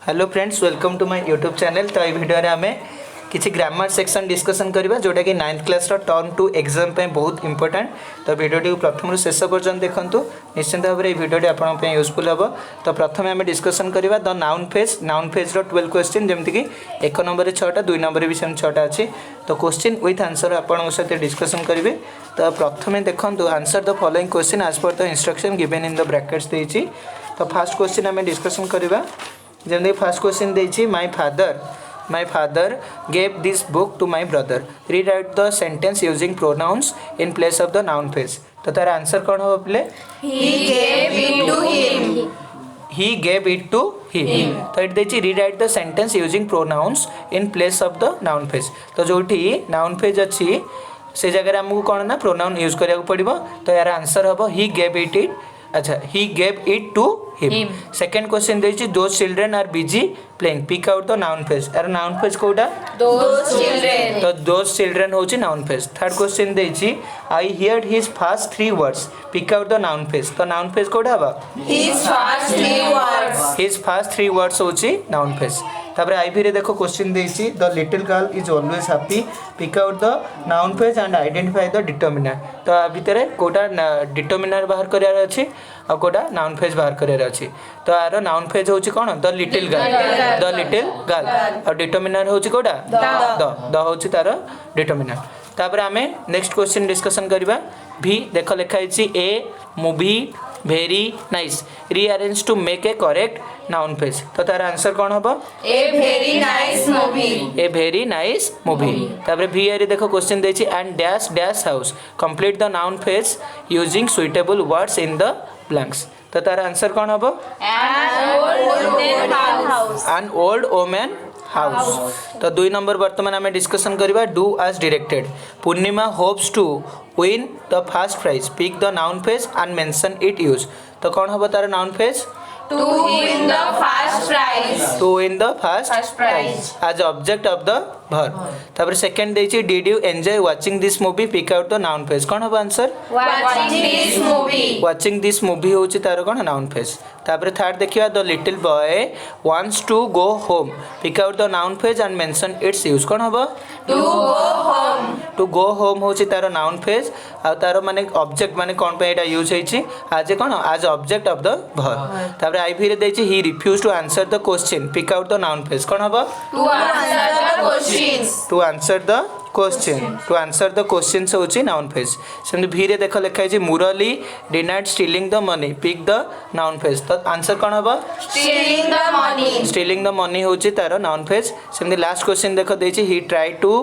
Hello friends, welcome to my YouTube channel. तो ये video रे आमे किसी ग्रामर सेक्शन डिस्कसन करबा जोटा कि 9th क्लास रो टर्म टू एग्जाम पे बहुत इंपोर्टेंट। तो वीडियो को प्रथम रु शेष पर्यंत देखंतु, निश्चित भाव में वीडियो आपन पे यूजफुल हबो। तो प्रथम आमे डिस्कसन करबा द नाउन फेज रो 12 क्वेश्चन, जेमति कि 1 नंबर रे 6टा, 2 नंबर रे भी सेम 6टा अछि। तो क्वेश्चन विथ आंसर आपन साथे डिस्कसन करिवे। तो प्रथमे देखंतु answer the following question as per the instruction given in the brackets देछि। तो फर्स्ट क्वेश्चन आमे डिस्कसन करबा। जैसे फर्स्ट क्वेश्चन देछि, my father gave this book to my brother. Rewrite the sentence using pronouns in place of the noun phrase. तो तार आंसर कौन हो play? He gave it to him. He gave it to him. तो it देछि rewrite the sentence using pronouns in place of the noun phrase. तो जोठी noun phrase अछि से जगह हमको कौन ना pronoun यूज करिया पड़िबो। तो यार आंसर हबो he gave it. अच्छा, he gave it to him. Second question देछि, those children are busy playing. Pick out the noun phrase. यार noun phrase कोडा? Those children. तो those children होछि noun phrase. Third question देछि, I heard his first 3 words. Pick out the noun phrase. तो noun phrase कोडा हबा? His first 3 words. His first 3 words होछि noun phrase. तापर आईवी रे देखो क्वेश्चन देछि, the little girl is always happy. Pick out the noun phrase and identify the determiner. तो आ भितरे कोटा डिटरमिनर बाहर करियार अछि आ कोटा नाउन फ्रेज बाहर करियार अछि. तो आरो नाउन फ्रेज होछि कोन? The little girl. और डिटरमिनर होछि कोटा? द होछि तार डिटरमिनर. तापर आमे नेक्स्ट क्वेश्चन डिस्कशन करिबा. भी देखो लिखा अछि, a movie very nice. Rearrange to make a correct noun phrase. तो तार आंसर कौन होबो? A very nice movie. A very nice movie. तापर भी रे देखो क्वेश्चन देछि, and dash dash house. Complete the noun phrase using suitable words in the blanks. तो तार आंसर कौन होबो? An old woman house. तो 2 नंबर वर्तमान आमे डिस्कशन करिबा. Do as directed. Purnima hopes to win the first prize. Pick the noun phrase and mention it use. तो कौन होबो तार noun phrase? To win the first prize. To win the first prize. as object of the verb. तापर second देछि, did you enjoy watching this movie? Pick out the noun phrase. कौन होबो answer? Watching this movie. Watching this movie होछि तार कोन noun phrase. तापर third देखिबा, the little boy wants to go home. Pick out the noun phrase and mention its use. कौन होबो? To go home. To go home होछि तार noun phrase. आ तार माने ऑब्जेक्ट माने कोन पे एटा यूज होइछि? आज कोन? आज ऑब्जेक्ट ऑफ द verb. तापर आईवी रे देछि, he refused to answer the question. Pick out the noun phrase. कौन होबो? To answer the questions. To answer the question. To answer the questions होछि noun phrase. सेमि भी रे देखो लिखा है, मुरली denied stealing the money. Pick the noun phrase. तो answer कौन होबो? Stealing the money. Stealing the money होछि तार noun phrase. Semi last question देखो देछि, he tried to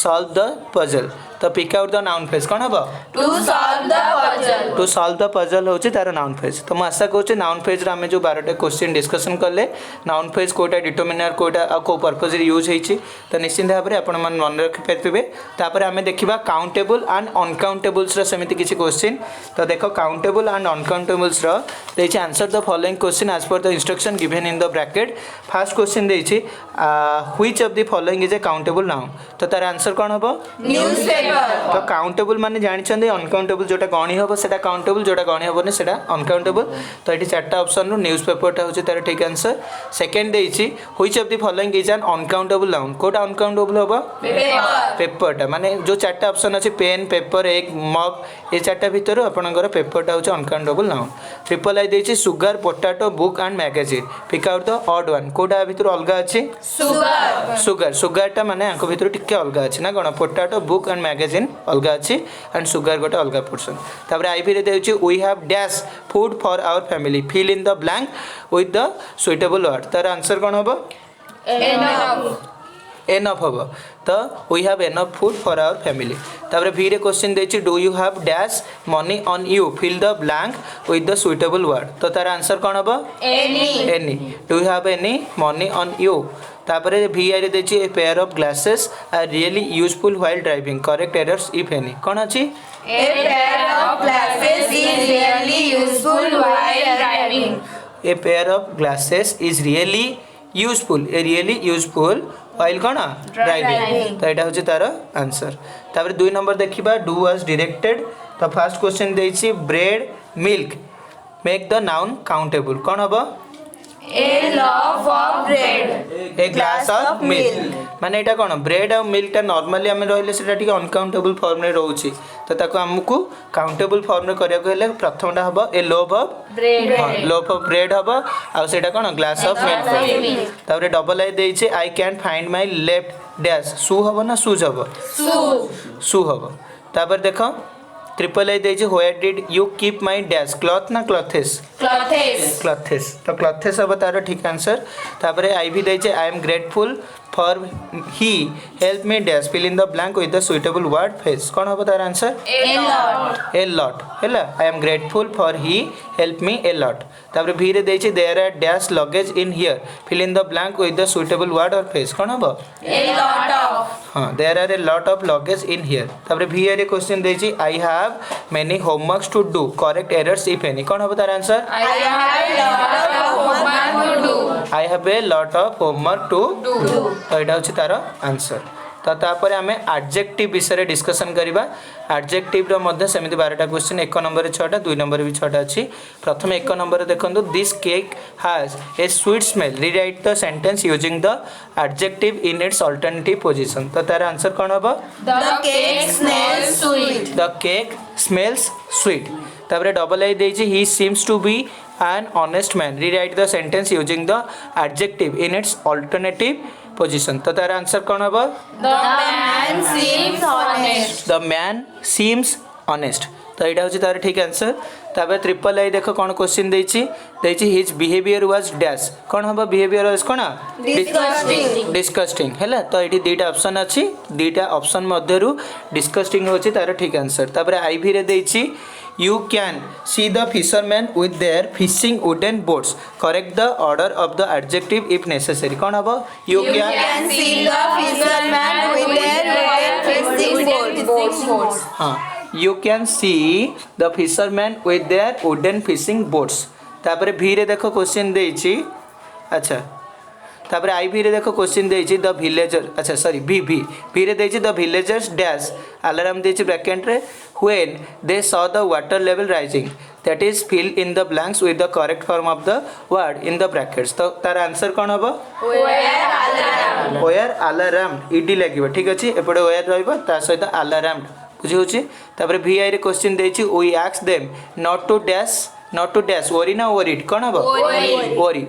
solve the puzzle. तो pick out the noun phrase. कौन होबो? To solve the puzzle. To solve the puzzle होछि तार नाउन फ्रेज. तो मैं आशा करूँ नाउन फ्रेज रे आमे जो 12टा क्वेश्चन डिस्कशन कले, नाउन फ्रेज कोटा डिटरमिनर कोटा आ को पर्पस रे यूज होइछि. तो निश्चित भाव में आपण मन मन रखि परथिबे. तापर आमे देखिबा काउंटेबल एंड अनकाउंटेबल्स रो समिति किछि क्वेश्चन. तो देखो काउंटेबल एंड अनकाउंटेबल्स रो देछि, answer the following question as per the instruction given in the bracket. First question देछि, which of the following is a countable noun. तो तार आंसर कोन होबो? Newspaper. तो काउंटेबल माने जानिछन्ते, अनकाउंटेबल जोटा गणी हबो सेटा काउंटेबल, जोटा गणी हबो ने सेटा अनकाउंटेबल. तो एठी चारटा ऑप्शन रो न्यूज़पेपर टा होछि तार ठीक आंसर. सेकंड देछि, which of the following is an uncountable noun. कोटा अनकाउंटेबल हबो? पेपर टा माने जो चारटा ऑप्शन अछि, पेन, पेपर, एग, मग, ए चारटा भीतर आपनकर पेपर टा होछि अनकाउंटेबल नाउन. ट्रिपल आई देछि, sugar, potato, book and magazine. Pick out the odd one. कोटा भीतर अलगा अछि? सुगर टा माने आंको भीतर टिके अलगा अछि ना कोन? पोटैटो, बुक एंड मैगजीन अलगा अछि एंड सुगर गोटे अलगा पोर्शन. तापर आईवी रे देछि, we have dash food for our family. Fill in the blank with the suitable word. तार आंसर कोन होबो? एनफ होबो. तो we have enough food for our family. तापर भी रे क्वेश्चन देछि, do you have dash money on you. Fill the blank with the suitable word. तो तार आंसर कोन होबो? Any. Do you have any money on you. तापर V I रे देछि, ए pair of glasses are really useful while driving. Correct errors if any. कोन अछि? A pair of glasses is really useful while driving. A pair of glasses is really useful. A really useful while कौन? Driving. तो यहाँ हूँ तार answer. तापर 2 number देखिबा, do as directed. तो फर्स्ट क्वेश्चन देछि, bread milk make the noun countable. कौन हबो? A loaf of bread. A glass of milk माने एटा कोन ब्रेड और मिल्क टा नॉर्मली हम रहले सेटा ठीक अनकाउंटेबल फॉर्म रे रहउची तो ताको हमकु काउंटेबल फॉर्म रे करिया को हेले प्रथमटा हबो ए लोफ ऑफ Bread. हां लोफ ऑफ ब्रेड हबो आ सेटा कोन ग्लास ऑफ मिल्क तापरे डबल आई देइचे I can find my left dash shoe हबो ना शूज हबो Shoe. शू हबो तापर देखो ट्रिपल आई देइचे where did you keep my dash cloth ना क्लॉथेस Clothes. क्लॉथेस तो क्लॉथेस अब तार ठीक आंसर तापर आई भी देइचे I am grateful for he help me dash fill in the blank with the suitable word फेस कौन हम तार answer A lot. A lot हैला I am grateful for he help me a lot तापर भी रे देइचे there are dash luggage in here fill in the blank with the suitable word और फेस कौन हम A lot of. हाँ there are a lot of luggage in here तापर भी रे क्वेश्चन देइचे I have many homeworks to do correct errors if any कौन हम तार answer I have a lot of homework to do. I have a lot of homework to do तो यहाँ हूँ तार आंसर तो तापर आम एडजेक्टिव विषय डिस्कसन करवा एडजेक्टिव सेमती 12टा क्वेश्चन 1 नंबर 6टा 2 नंबर भी 6टा अच्छी प्रथम 1 नंबर देखो this cake has a sweet smell rewrite the sentence using the adjective in its alternative position तो तार आंसर कौन हम The cake smells sweet. The cake smells sweet तापर डबल आई देइछि he seems to be an honest man rewrite the sentence using the adjective in its alternative position तो तार आंसर कौन हम The man seems honest. The man seems honest तो यहाँ हूँ तार ठीक आंसर तापर ट्रिपल आई देख कौन क्वेश्चन देइछि हिज बिहेवियर वाज डैश कौन हम बिहेवियर वाज कौन Disgusting. डिस्कस्टिंग है तो ये दुईटा ऑप्शन अच्छी दुईटा ऑप्शन मध्यरु डिस्कस्टिंग होची तार ठीक आंसर तापर आई भी रे देइछि You can see the fishermen with their fishing wooden boats. Correct the order of the adjective if necessary. कौन हबो? You You can. can see the fishermen with their fishing boats. हाँ. You can see the fishermen with their wooden fishing boats. तापर भी रे देखो question देइछि अच्छा तापर I V रे देखो क्वेश्चन देइछि द विलेजर अच्छा सॉरी भी रे देइछि द विलेजर्स डैश अलार्म देइछि ब्रैकेट रे when they saw the water level rising that is fill in the blanks with the correct form of the word in the brackets तो तार आंसर कौन हबो where alarm ed लागिबो ठीक अछि एपडे where रहइबो ता सहित alarm बुझी होछि तापर vi रे question देइछि we ask them not to dash worry ना worried कौन हबो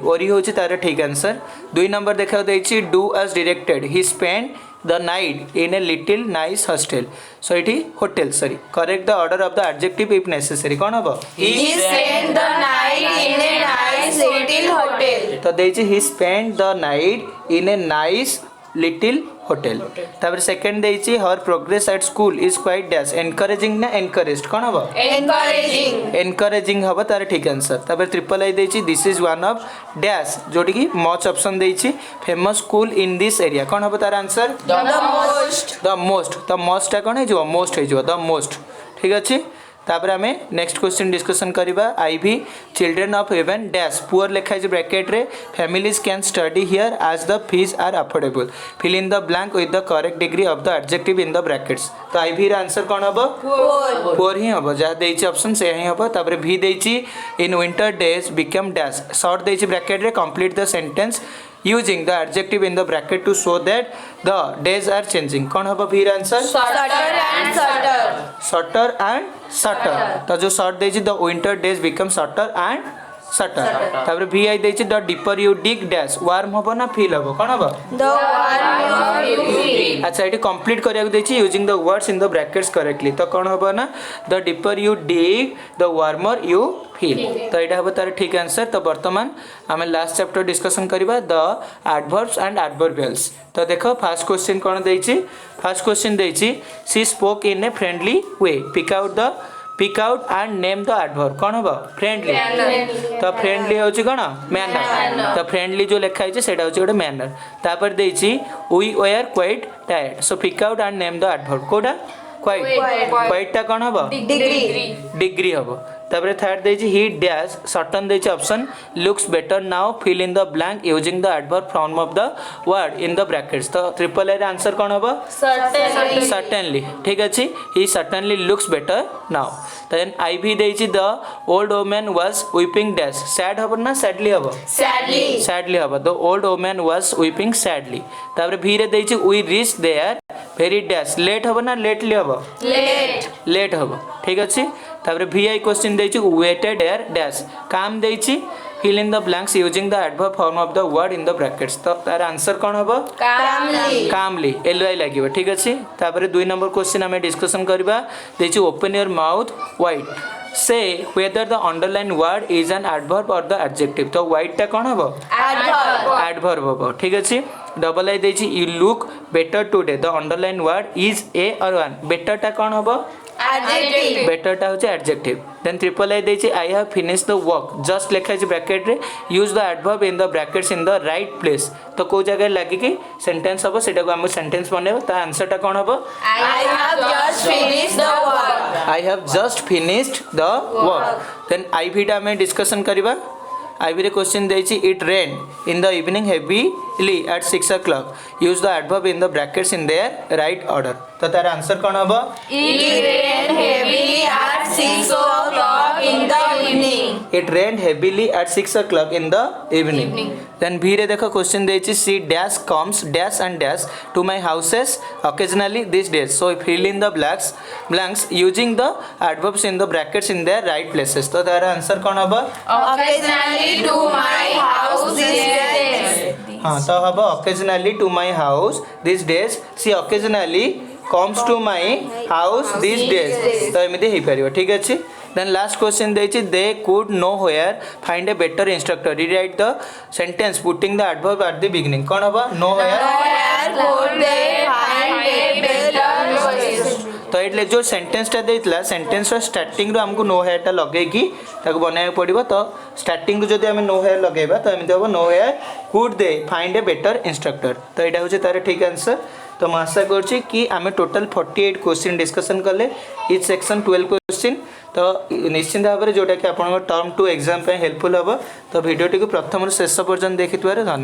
worry होछि तार ठीक आंसर 2 नंबर देखा देइछि do as directed he spent the night in a little nice hostel so it is hotel sorry correct the order of the adjective if necessary कौन हबो He spent the night in a nice little hotel. तो देइछि he spent the night in a nice little hotel तापर second देइछि her progress at school is quite dash encouraging ना encouraged कौन हबो Encouraging. Encouraging हबो तार ठीक आंसर तापर triple I देइछि this is one of dash जोटी की मच ऑप्शन देइछि famous school in this area कौन हबो तार answer The most. The most कौन है जो मोस्ट है जो द मोस्ट ठीक अछि तापर आमे नेक्स्ट क्वेश्चन डिस्कशन करबा आई भी children of heaven dash poor लिखा है ब्रैकेट रे families can study here as the fees are affordable fill in the blank with the correct degree of the adjective in the brackets तो आई भी answer कौन हबो पुअर ही हबो जहाँ देइछि ऑप्शन से ही हबो तापर भी देइछि in winter days become dash short देइछि ब्रैकेट रे complete the sentence using the adjective in the bracket to show that the days are changing कौन हबो फिर answer Shorter and shorter. shorter and shorter तो जो short देइछि the winter days become shorter and shorter तापर V I देइछि the deeper you dig dash warm हबो ना फील हबो कौन हबो The one you feel. अच्छा ये कंप्लीट करिया देइछि using the words in the brackets correctly तो कौन हबो ना the deeper you dig the warmer you feel तो यहाँ हबो तार ठीक आंसर तो वर्तमान आम लास्ट चैप्टर डिस्कसन करबा द एडवर्ब्स एंड एडवर्बियल्स तो देखो फर्स्ट क्वेश्चन कौन देइछि फर्स्ट क्वेश्चन देइछि she spoke in a friendly way pick out and name the adverb कौन हबो फ्रेंडली तो फ्रेंडली होछि कोन मैनर तो फ्रेंडली जो लिखा है सेटा होछि गोटे मैनर तापर देइछि we were quite tired so pick out and name the adverb कोडा क्वाइट टा कोन हबो Degree. डिग्री हबो तापर थर्ड देछि ही डैश सर्टन देछि option looks better now fill in the blank using the adverb form of the word in the brackets तो triple A रे आंसर कोन हबो certainly ठीक अछि ही certainly looks better now then I भी देछि the old woman was weeping dash sad हबो ना sadly हबो sadly हबो the old woman was weeping sadly तापर भी रे देछि we reached there very dash late हबो ना lately हबो late हबो ठीक अछि तापर VI क्वेश्चन देछि waited there dash काम देछि fill in the blanks using the adverb form of the word in the brackets तो तार आंसर कोन हबो calmly ly लागिवो ठीक अछि तापर 2 नंबर क्वेश्चन हमें डिस्कशन करबा देछि open your mouth wide say whether the underlined word is an adverb or the adjective तो वाइड ता कोन हबो adverb हबो ठीक अछि डबल आई देछि you look better today the underlined word is a or one better ता कोन हबो adjective better टा होचे adjective then triple I देछि I have finished the work just लिखा है ब्रैकेट रे use the adverb in the brackets in the right place तो को जगह लागी कि सेंटेंस हबो सेटा को हम सेंटेंस बनेबो ता आंसर टा कोन हबो I have just finished the work I have just finished the work then I भी टा में डिस्कशन करबा I भी रे क्वेश्चन देछि it rained in the evening heavily at 6 o'clock use the adverb in the brackets in their right order तो तार answer कोन हबो it rained heavily at 6 o'clock in the evening it rained heavily at 6 o'clock in the evening then भी रे देखो question देछि she dash comes dash and dash to my houses occasionally these days so fill in the blanks using the adverbs in the brackets in their right places तो तार answer कोन हबो occasionally to my house these days हां तो हबो occasionally to my house these days she occasionally comes to my house these days तो एमिति हे परिबो ठीक अछि then last question देछि they could nowhere find a better instructor rewrite the sentence putting the adverb at the beginning कोन हबो nowhere could they find a better तो एटले जो sentence टा देइतला सेंटेंस रो स्टार्टिंग रो हमको नो हेयर टा लगे कि ताको बनाय पड़िबो तो स्टार्टिंग रो जदी हम नो हेयर लगेबा तो एमिति हबो nowhere could they find a better instructor तो एटा होचे तार ठीक आंसर तो मैं आशा करछि कि आमे टोटल 48 क्वेश्चन डिस्कशन करले इच सेक्शन 12 क्वेश्चन तो निश्चित भाव में जोटा कि आपन टर्म 2 एग्जाम पे हेल्पफुल हबो तो वीडियो टी को प्रथम शेष पर्यंत देखिथिबार धन्यवाद।